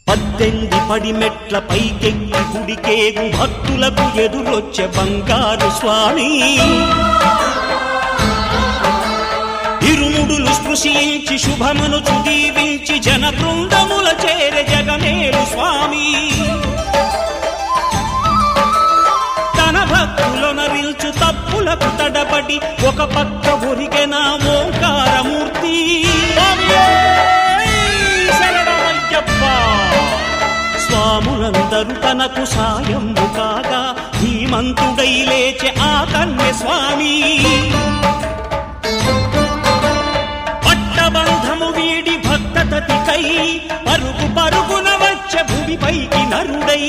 18 పడిమెట్ల పైకెక్కి గుడికేగు భక్తులకు ఎదురొచ్చే బంగారు స్వామి. ఇరుముడులు స్పృశించి శుభమనుచు దీవించి జన బృందముల చేరే జగమేలు స్వామి. తన భక్తులొనరిల్చు తప్పులకు తడబడి ఒక పక్క ఒరిగెన ఓంకారమూర్తి. స్వాములందరూ తనకు సాయము కాగా ధీమంతుడై లేచే ఆ కన్య స్వామి. పట్టబంధము వీడి భక్తతతికై పరుగు పరుగున వచ్చే భూమిపైకి నరుడై